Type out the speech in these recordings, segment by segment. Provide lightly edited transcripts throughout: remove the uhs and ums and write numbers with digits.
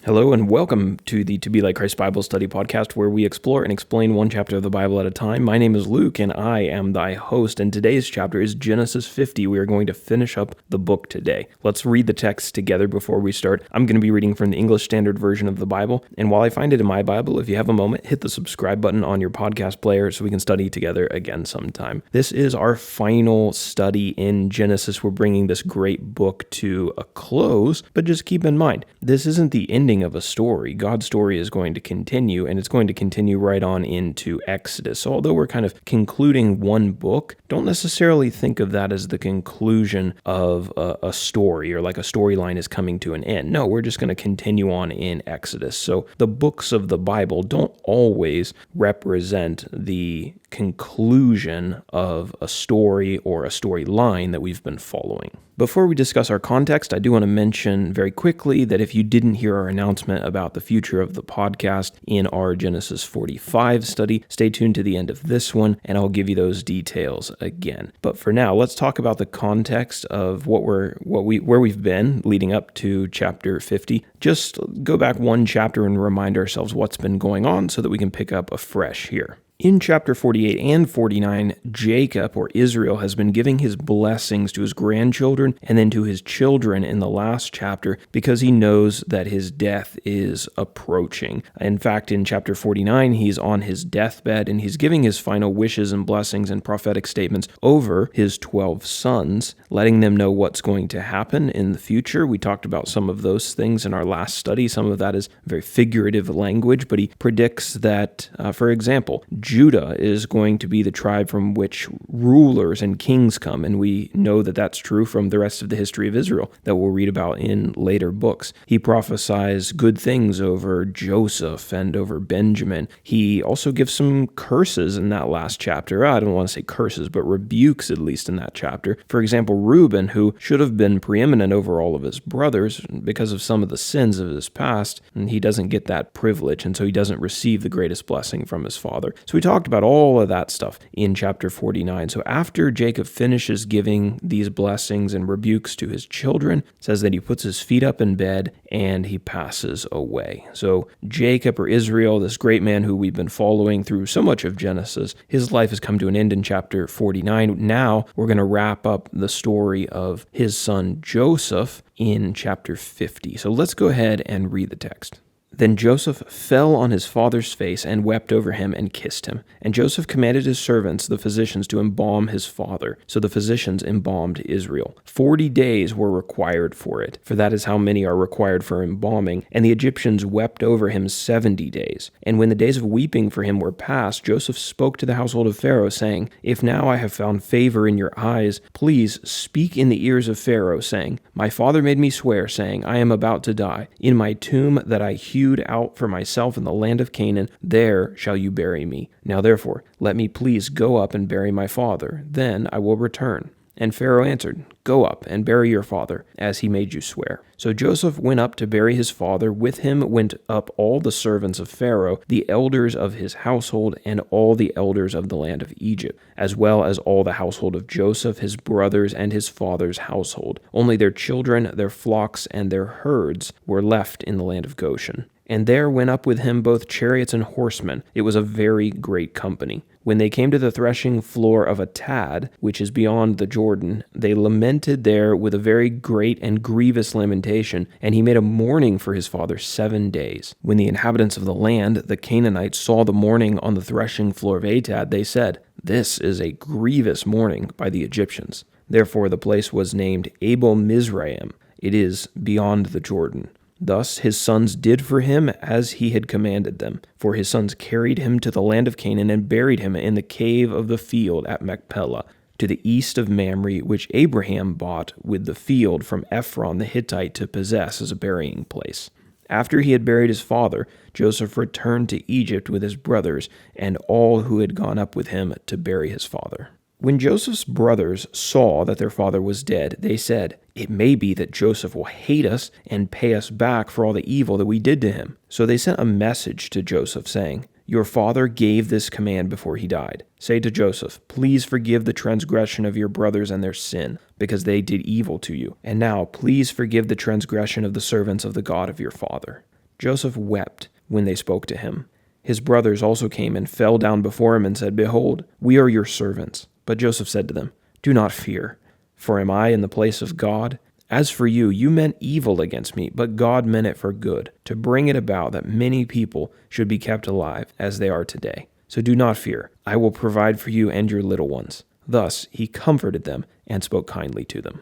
Hello and welcome to the To Be Like Christ Bible Study podcast, where we explore and explain one chapter of the Bible at a time. My name is Luke and I am thy host, and today's chapter is Genesis 50. We are going to finish up the book today. Let's read the text together before we start. I'm going to be reading from the English Standard Version of the Bible, and while I find it in my Bible, if you have a moment, hit the subscribe button on your podcast player so we can study together again sometime. This is our final study in Genesis. We're bringing this great book to a close, but just keep in mind, this isn't the ending of a story. God's story is going to continue, and it's going to continue right on into Exodus. So although we're kind of concluding one book, don't necessarily think of that as the conclusion of a story, or like a storyline is coming to an end. No, we're just going to continue on in Exodus. So the books of the Bible don't always represent the conclusion of a story or a storyline that we've been following. Before we discuss our context, I do want to mention very quickly that if you didn't hear our announcement about the future of the podcast in our Genesis 45 study, stay tuned to the end of this one, and I'll give you those details again. But for now, let's talk about the context of where we've been leading up to chapter 50. Just go back one chapter and remind ourselves what's been going on so that we can pick up afresh here. In chapter 48 and 49, Jacob, or Israel, has been giving his blessings to his grandchildren and then to his children in the last chapter because he knows that his death is approaching. In fact, in chapter 49, he's on his deathbed and he's giving his final wishes and blessings and prophetic statements over his 12 sons, letting them know what's going to happen in the future. We talked about some of those things in our last study. Some of that is very figurative language, but he predicts that, for example, Judah is going to be the tribe from which rulers and kings come, and we know that that's true from the rest of the history of Israel that we'll read about in later books. He prophesies good things over Joseph and over Benjamin. He also gives some curses in that last chapter. I don't want to say curses, but rebukes at least in that chapter. For example, Reuben, who should have been preeminent over all of his brothers because of some of the sins of his past, and he doesn't get that privilege, and so he doesn't receive the greatest blessing from his father. So we talked about all of that stuff in chapter 49. So after Jacob finishes giving these blessings and rebukes to his children, it says that he puts his feet up in bed and he passes away. So Jacob, or Israel, this great man who we've been following through so much of Genesis, his life has come to an end in chapter 49. Now we're going to wrap up the story of his son Joseph in chapter 50. So let's go ahead and read the text. Then Joseph fell on his father's face and wept over him and kissed him. And Joseph commanded his servants, the physicians, to embalm his father. So the physicians embalmed Israel. 40 days were required for it, for that is how many are required for embalming. And the Egyptians wept over him 70 days. And when the days of weeping for him were past, Joseph spoke to the household of Pharaoh, saying, If now I have found favor in your eyes, please speak in the ears of Pharaoh, saying, My father made me swear, saying, I am about to die. In my tomb that I hewed out for myself in the land of Canaan, there shall you bury me. Now therefore, let me please go up and bury my father. Then I will return. And Pharaoh answered, Go up and bury your father, as he made you swear. So Joseph went up to bury his father. With him went up all the servants of Pharaoh, the elders of his household, and all the elders of the land of Egypt, as well as all the household of Joseph, his brothers, and his father's household. Only their children, their flocks, and their herds were left in the land of Goshen. And there went up with him both chariots and horsemen. It was a very great company. When they came to the threshing floor of Atad, which is beyond the Jordan, they lamented there with a very great and grievous lamentation, and he made a mourning for his father 7 days. When the inhabitants of the land, the Canaanites, saw the mourning on the threshing floor of Atad, they said, This is a grievous mourning by the Egyptians. Therefore the place was named Abel Mizraim. It is beyond the Jordan. Thus his sons did for him as he had commanded them. For his sons carried him to the land of Canaan and buried him in the cave of the field at Machpelah, to the east of Mamre, which Abraham bought with the field from Ephron the Hittite to possess as a burying place. After he had buried his father, Joseph returned to Egypt with his brothers and all who had gone up with him to bury his father. When Joseph's brothers saw that their father was dead, they said, It may be that Joseph will hate us and pay us back for all the evil that we did to him. So they sent a message to Joseph saying, Your father gave this command before he died. Say to Joseph, Please forgive the transgression of your brothers and their sin, because they did evil to you. And now please forgive the transgression of the servants of the God of your father. Joseph wept when they spoke to him. His brothers also came and fell down before him and said, "Behold, we are your servants." But Joseph said to them, "Do not fear, for am I in the place of God? As for you, you meant evil against me, but God meant it for good, to bring it about that many people should be kept alive as they are today. So do not fear. I will provide for you and your little ones." Thus he comforted them and spoke kindly to them.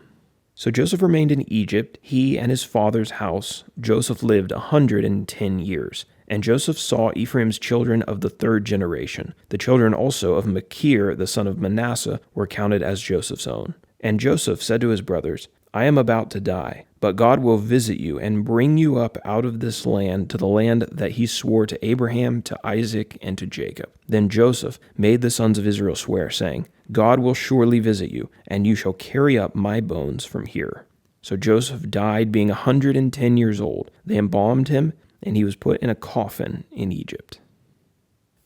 So Joseph remained in Egypt, he and his father's house. Joseph lived 110 years. And Joseph saw Ephraim's children of the third generation. The children also of Machir, the son of Manasseh, were counted as Joseph's own. And Joseph said to his brothers, "I am about to die, but God will visit you and bring you up out of this land to the land that he swore to Abraham, to Isaac, and to Jacob." Then Joseph made the sons of Israel swear, saying, "God will surely visit you, and you shall carry up my bones from here." So Joseph died being 110 years old. They embalmed him, and he was put in a coffin in Egypt.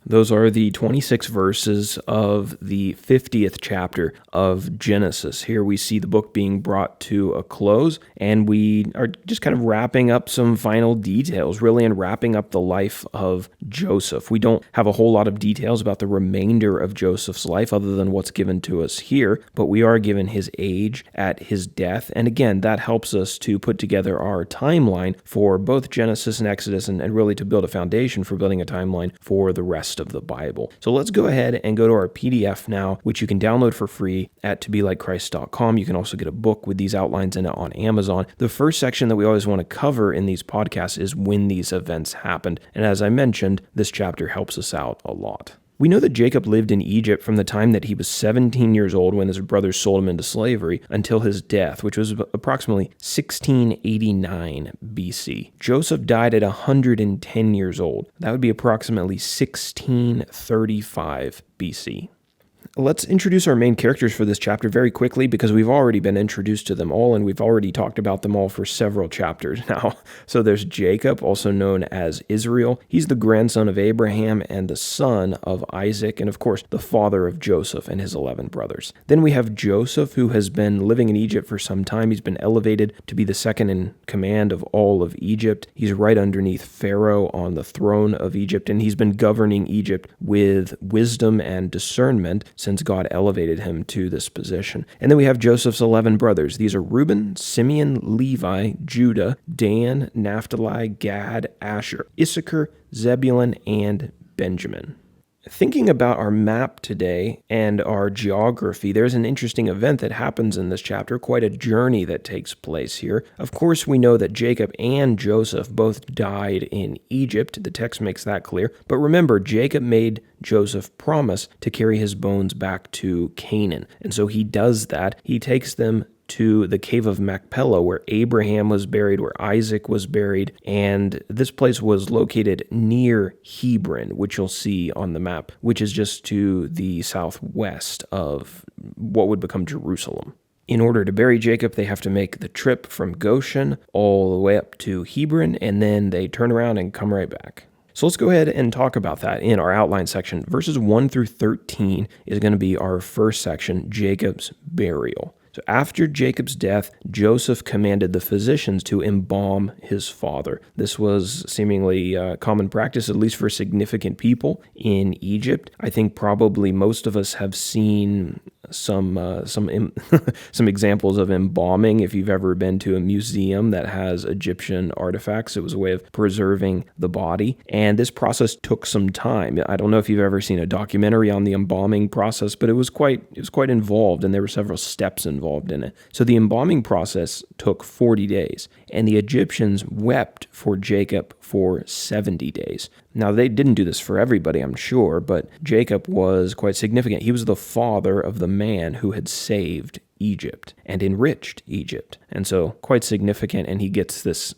Those are the 26 verses of the 50th chapter of Genesis. Here we see the book being brought to a close, and we are just kind of wrapping up some final details, really, and wrapping up the life of Joseph. We don't have a whole lot of details about the remainder of Joseph's life other than what's given to us here, but we are given his age at his death, and again, that helps us to put together our timeline for both Genesis and Exodus, and really to build a foundation for building a timeline for the rest of the Bible. So let's go ahead and go to our PDF now, which you can download for free at tobelikechrist.com. You can also get a book with these outlines in it on Amazon. The first section that we always want to cover in these podcasts is when these events happened. And as I mentioned, this chapter helps us out a lot. We know that Jacob lived in Egypt from the time that he was 17 years old when his brothers sold him into slavery until his death, which was approximately 1689 BC. Joseph died at 110 years old. That would be approximately 1635 BC. Let's introduce our main characters for this chapter very quickly because we've already been introduced to them all and we've already talked about them all for several chapters now. So there's Jacob, also known as Israel. He's the grandson of Abraham and the son of Isaac, and of course, the father of Joseph and his 11 brothers. Then we have Joseph, who has been living in Egypt for some time. He's been elevated to be the second in command of all of Egypt. He's right underneath Pharaoh on the throne of Egypt, and he's been governing Egypt with wisdom and discernment since God elevated him to this position. And then we have Joseph's 11 brothers. These are Reuben, Simeon, Levi, Judah, Dan, Naphtali, Gad, Asher, Issachar, Zebulun, and Benjamin. Thinking about our map today and our geography, there's an interesting event that happens in this chapter, quite a journey that takes place here. Of course, we know that Jacob and Joseph both died in Egypt. The text makes that clear. But remember, Jacob made Joseph promise to carry his bones back to Canaan. And so he does that. He takes them to the cave of Machpelah, where Abraham was buried, where Isaac was buried, and this place was located near Hebron, which you'll see on the map, which is just to the southwest of what would become Jerusalem. In order to bury Jacob, they have to make the trip from Goshen all the way up to Hebron, and then they turn around and come right back. So let's go ahead and talk about that in our outline section. Verses 1 through 13 is going to be our first section, Jacob's burial. So after Jacob's death, Joseph commanded the physicians to embalm his father. This was seemingly common practice, at least for significant people in Egypt. I think probably most of us have seen some examples of embalming. If you've ever been to a museum that has Egyptian artifacts, it was a way of preserving the body. And this process took some time. I don't know if you've ever seen a documentary on the embalming process, but it was quite involved, and there were several steps involved in it. So the embalming process took 40 days, and the Egyptians wept for Jacob for 70 days. Now, they didn't do this for everybody, I'm sure, but Jacob was quite significant. He was the father of the man who had saved Egypt and enriched Egypt. And so quite significant, and he gets this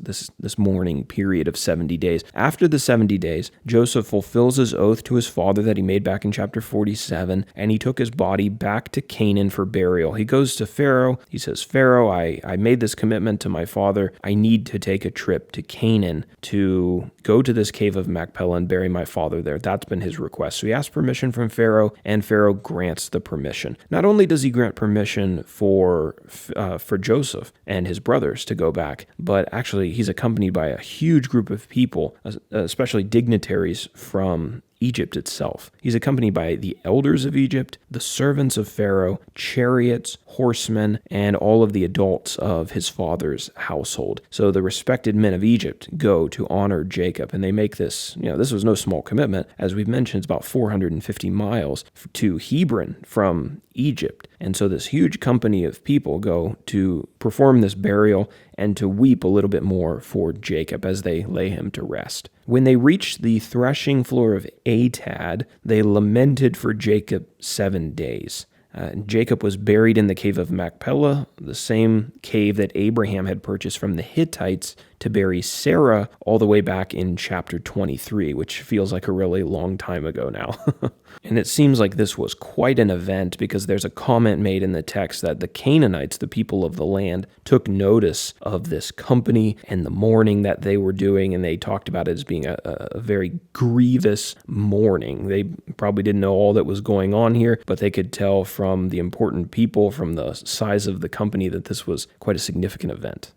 mourning period of 70 days. After the 70 days, Joseph fulfills his oath to his father that he made back in chapter 47, and he took his body back to Canaan for burial. He goes to Pharaoh. He says, "Pharaoh, I made this commitment to my father. I need to take a trip to Canaan to go to this cave of Machpelah and bury my father there." That's been his request. So he asks permission from Pharaoh, and Pharaoh grants the permission. Not only does he grant permission for Joseph and his brothers to go back, but actually he's accompanied by a huge group of people, especially dignitaries from Egypt itself. He's accompanied by the elders of Egypt, the servants of Pharaoh, chariots, horsemen, and all of the adults of his father's household. So the respected men of Egypt go to honor Jacob, and they make this, this was no small commitment. As we've mentioned, it's about 450 miles to Hebron from Egypt. And so this huge company of people go to perform this burial and to weep a little bit more for Jacob as they lay him to rest. When they reached the threshing floor of Atad, they lamented for Jacob 7 days. Jacob was buried in the cave of Machpelah, the same cave that Abraham had purchased from the Hittites to bury Sarah all the way back in chapter 23, which feels like a really long time ago now. And it seems like this was quite an event because there's a comment made in the text that the Canaanites, the people of the land, took notice of this company and the mourning that they were doing, and they talked about it as being a very grievous mourning. They probably didn't know all that was going on here, but they could tell from the important people, from the size of the company, that this was quite a significant event.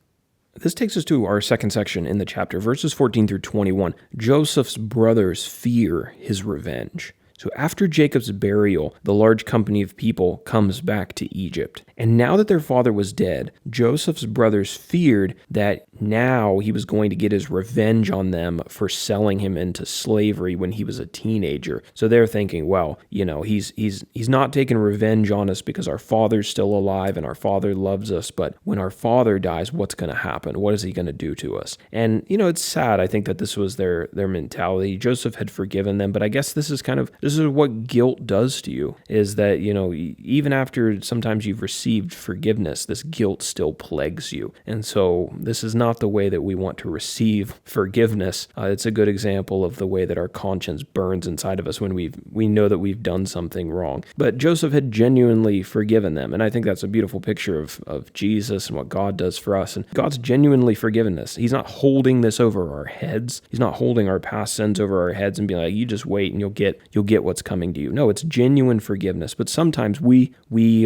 This takes us to our second section in the chapter, verses 14 through 21. Joseph's brothers fear his revenge. So after Jacob's burial, the large company of people comes back to Egypt. And now that their father was dead, Joseph's brothers feared that now he was going to get his revenge on them for selling him into slavery when he was a teenager. So they're thinking, well, he's not taking revenge on us because our father's still alive and our father loves us. But when our father dies, what's going to happen? What is he going to do to us? And, it's sad. I think that this was their mentality. Joseph had forgiven them, but I guess this is what guilt does to you, is that, even after sometimes you've received forgiveness, this guilt still plagues you. And so this is not the way that we want to receive forgiveness. It's a good example of the way that our conscience burns inside of us when we know that we've done something wrong. But Joseph had genuinely forgiven them, and I think that's a beautiful picture of Jesus and what God does for us. And God's genuinely forgiven us. He's not holding this over our heads. He's not holding our past sins over our heads and being like, you just wait and you'll get what's coming to you. No, it's genuine forgiveness. But sometimes we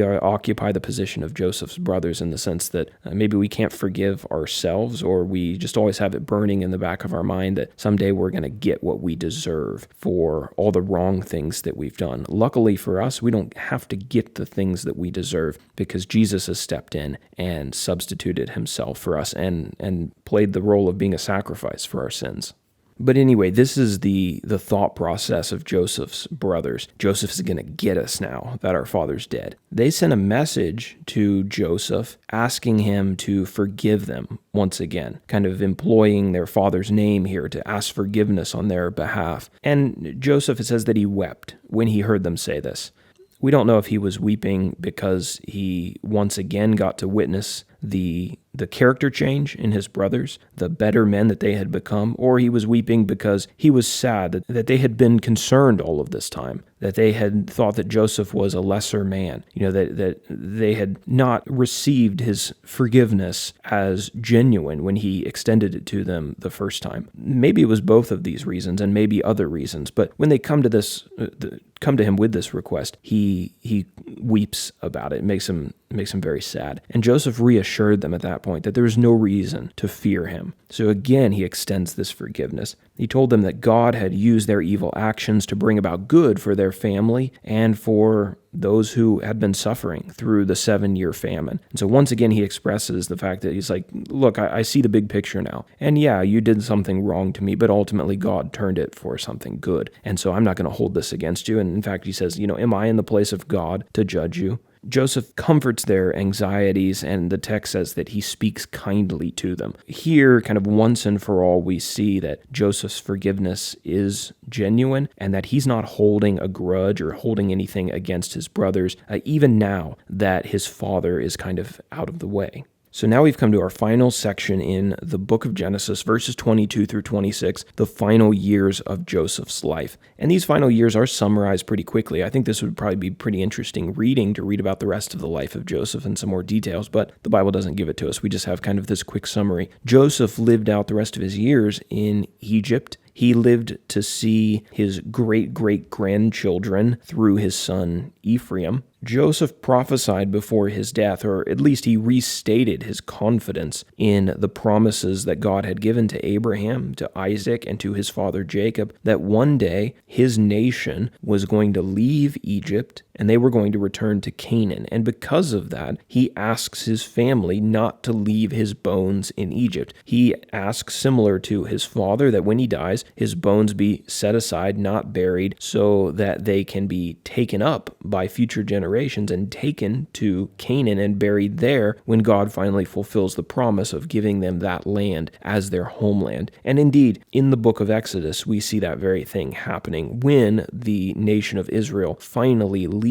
occupy the position of Joseph's brothers in the sense that maybe we can't forgive ourselves, or we just always have it burning in the back of our mind that someday we're going to get what we deserve for all the wrong things that we've done. Luckily for us, we don't have to get the things that we deserve because Jesus has stepped in and substituted himself for us and played the role of being a sacrifice for our sins. But anyway, this is the thought process of Joseph's brothers. Joseph's going to get us now that our father's dead. They sent a message to Joseph asking him to forgive them once again, kind of employing their father's name here to ask forgiveness on their behalf. And Joseph, it says that he wept when he heard them say this. We don't know if he was weeping because he once again got to witness the character change in his brothers, the better men that they had become, or he was weeping because he was sad that they had been concerned all of this time, that they had thought that Joseph was a lesser man, that they had not received his forgiveness as genuine when he extended it to them the first time. Maybe it was both of these reasons and maybe other reasons, but when they come to him with this request, he weeps about it. It makes him very sad. And Joseph reassured them at that point that there was no reason to fear him. So again, he extends this forgiveness. He told them that God had used their evil actions to bring about good for their family and for those who had been suffering through the 7-year famine. And so once again, he expresses the fact that he's like, look, I see the big picture now. And yeah, you did something wrong to me, but ultimately God turned it for something good. And so I'm not going to hold this against you. And in fact, he says, am I in the place of God to judge you? Joseph comforts their anxieties, and the text says that he speaks kindly to them. Here, kind of once and for all, we see that Joseph's forgiveness is genuine and that he's not holding a grudge or holding anything against his brothers, even now that his father is kind of out of the way. So now we've come to our final section in the book of Genesis, verses 22 through 26, the final years of Joseph's life. And these final years are summarized pretty quickly. I think this would probably be pretty interesting reading to read about the rest of the life of Joseph and some more details, but the Bible doesn't give it to us. We just have kind of this quick summary. Joseph lived out the rest of his years in Egypt. He lived to see his great-great-grandchildren through his son Ephraim. Joseph prophesied before his death, or at least he restated his confidence in the promises that God had given to Abraham, to Isaac, and to his father Jacob, that one day his nation was going to leave Egypt and they were going to return to Canaan. And because of that, he asks his family not to leave his bones in Egypt. He asks, similar to his father, that when he dies, his bones be set aside, not buried, so that they can be taken up by future generations and taken to Canaan and buried there when God finally fulfills the promise of giving them that land as their homeland. And indeed, in the book of Exodus, we see that very thing happening when the nation of Israel finally leaves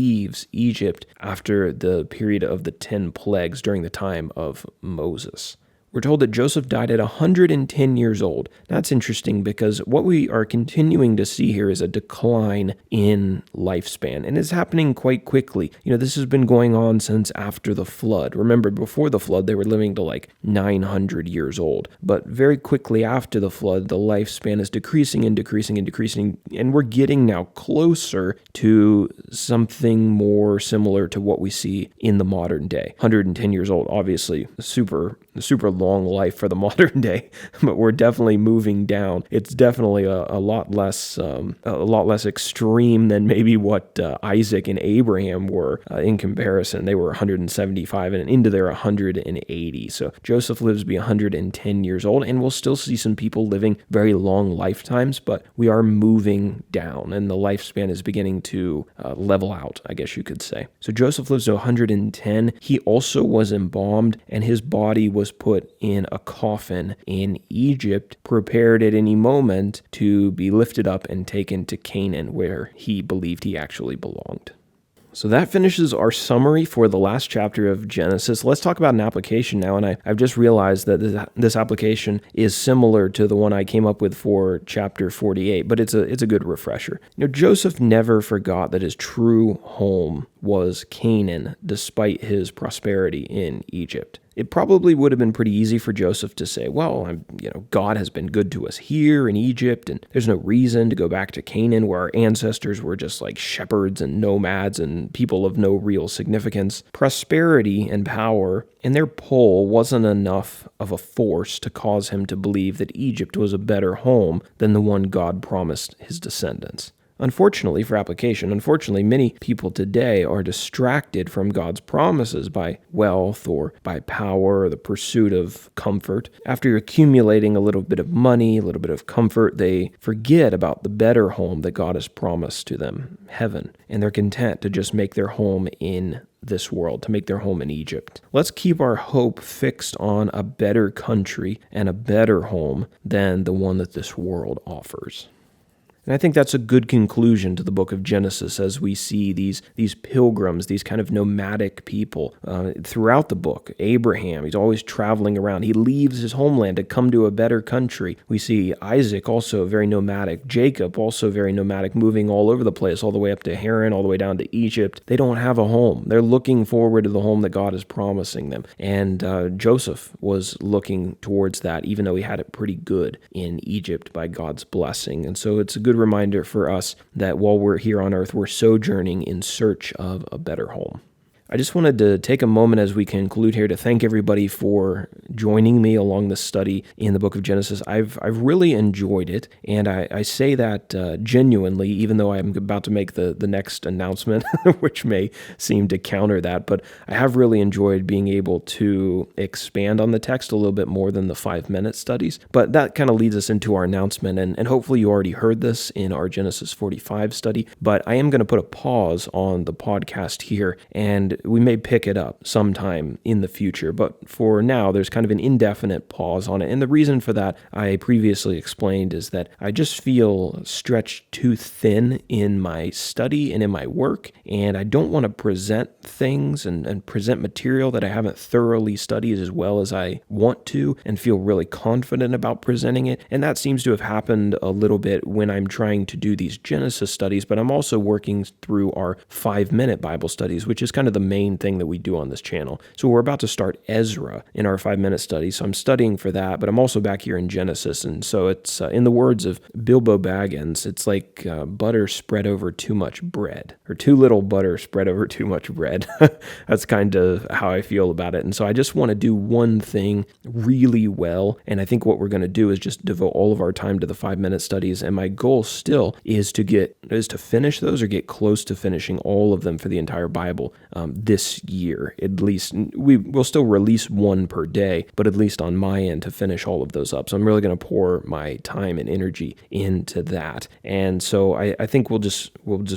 Egypt after the period of the 10 plagues during the time of Moses. We're told that Joseph died at 110 years old. That's interesting because what we are continuing to see here is a decline in lifespan, and it's happening quite quickly. This has been going on since after the flood. Remember, before the flood, they were living to like 900 years old, but very quickly after the flood, the lifespan is decreasing and decreasing and decreasing, and we're getting now closer to something more similar to what we see in the modern day. 110 years old, obviously, super long life for the modern day, but we're definitely moving down. It's definitely a lot less extreme than maybe what Isaac and Abraham were in comparison. They were 175 and into their 180. So Joseph lives to be 110 years old, and we'll still see some people living very long lifetimes, but we are moving down, and the lifespan is beginning to level out, I guess you could say. So Joseph lives to 110. He also was embalmed, and his body was put in a coffin in Egypt, prepared at any moment to be lifted up and taken to Canaan, where he believed he actually belonged. So that finishes our summary for the last chapter of Genesis. Let's talk about an application now, and I've just realized that this application is similar to the one I came up with for chapter 48, but it's a good refresher. Joseph never forgot that his true home was Canaan, despite his prosperity in Egypt. It probably would have been pretty easy for Joseph to say, well, God has been good to us here in Egypt, and there's no reason to go back to Canaan where our ancestors were just like shepherds and nomads and people of no real significance. Prosperity and power and their pull wasn't enough of a force to cause him to believe that Egypt was a better home than the one God promised his descendants. Unfortunately, for application, many people today are distracted from God's promises by wealth or by power or the pursuit of comfort. After accumulating a little bit of money, a little bit of comfort, they forget about the better home that God has promised to them, heaven, and they're content to just make their home in this world, to make their home in Egypt. Let's keep our hope fixed on a better country and a better home than the one that this world offers. And I think that's a good conclusion to the book of Genesis as we see these pilgrims, these kind of nomadic people throughout the book. Abraham, he's always traveling around. He leaves his homeland to come to a better country. We see Isaac, also very nomadic. Jacob, also very nomadic, moving all over the place, all the way up to Haran, all the way down to Egypt. They don't have a home. They're looking forward to the home that God is promising them. And Joseph was looking towards that, even though he had it pretty good in Egypt by God's blessing. And so it's a good reminder for us that while we're here on earth, we're sojourning in search of a better home. I just wanted to take a moment as we conclude here to thank everybody for joining me along the study in the book of Genesis. I've really enjoyed it, and I say that genuinely, even though I'm about to make the next announcement, which may seem to counter that, but I have really enjoyed being able to expand on the text a little bit more than the 5-minute studies. But that kind of leads us into our announcement, and hopefully you already heard this in our Genesis 45 study, but I am going to put a pause on the podcast here, and we may pick it up sometime in the future, but for now, there's kind of an indefinite pause on it. And the reason for that, I previously explained, is that I just feel stretched too thin in my study and in my work, and I don't want to present things and present material that I haven't thoroughly studied as well as I want to and feel really confident about presenting it. And that seems to have happened a little bit when I'm trying to do these Genesis studies, but I'm also working through our 5-minute Bible studies, which is kind of the main thing that we do on this channel. So we're about to start Ezra in our 5-minute study. So I'm studying for that, but I'm also back here in Genesis. And so it's, in the words of Bilbo Baggins, it's like butter spread over too much bread, or too little butter spread over too much bread. That's kind of how I feel about it. And so I just want to do one thing really well. And I think what we're going to do is just devote all of our time to the 5-minute studies. And my goal still is to finish those, or get close to finishing all of them for the entire Bible this year. At least we'll still release one per day, but at least on my end to finish all of those up. So I'm really going to pour my time and energy into that. And so I think we'll just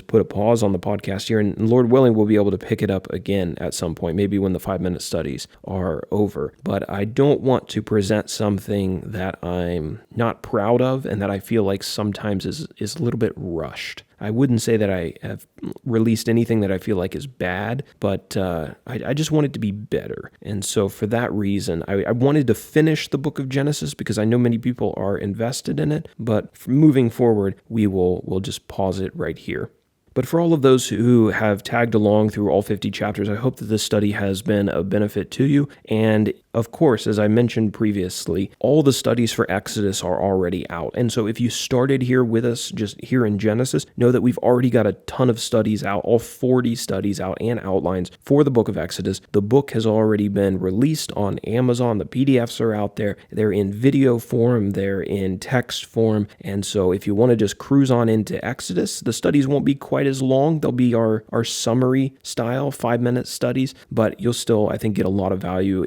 put a pause on the podcast here, and Lord willing, we'll be able to pick it up again at some point, maybe when the 5-minute studies are over. But I don't want to present something that I'm not proud of and that I feel like sometimes is a little bit rushed. I wouldn't say that I have released anything that I feel like is bad, but I just want it to be better. And so for that reason, I wanted to finish the book of Genesis because I know many people are invested in it, but moving forward, we'll just pause it right here. But for all of those who have tagged along through all 50 chapters, I hope that this study has been a benefit to you. And of course, as I mentioned previously, all the studies for Exodus are already out. And so if you started here with us, just here in Genesis, know that we've already got a ton of studies out, all 40 studies out and outlines for the book of Exodus. The book has already been released on Amazon. The PDFs are out there. They're in video form. They're in text form. And so if you want to just cruise on into Exodus, the studies won't be quite as long. They'll be our summary style 5-minute studies, but you'll still, I think, get a lot of value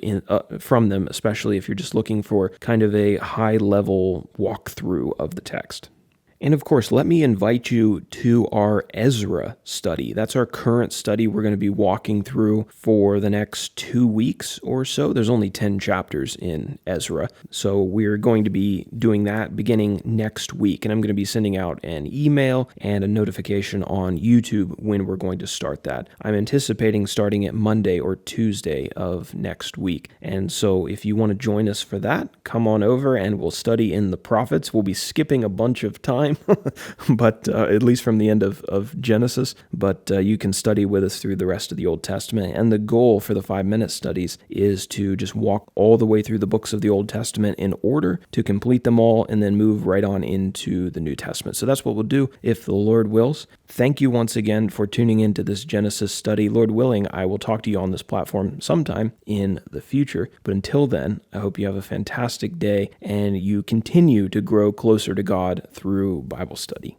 from them, especially if you're just looking for kind of a high-level walkthrough of the text. And of course, let me invite you to our Ezra study. That's our current study we're going to be walking through for the next 2 weeks or so. There's only 10 chapters in Ezra. So we're going to be doing that beginning next week. And I'm going to be sending out an email and a notification on YouTube when we're going to start that. I'm anticipating starting it Monday or Tuesday of next week. And so if you want to join us for that, come on over and we'll study in the prophets. We'll be skipping a bunch of time. But at least from the end of Genesis, but you can study with us through the rest of the Old Testament. And the goal for the 5-minute studies is to just walk all the way through the books of the Old Testament in order to complete them all and then move right on into the New Testament. So that's what we'll do if the Lord wills. Thank you once again for tuning into this Genesis study. Lord willing, I will talk to you on this platform sometime in the future. But until then, I hope you have a fantastic day and you continue to grow closer to God through Bible study.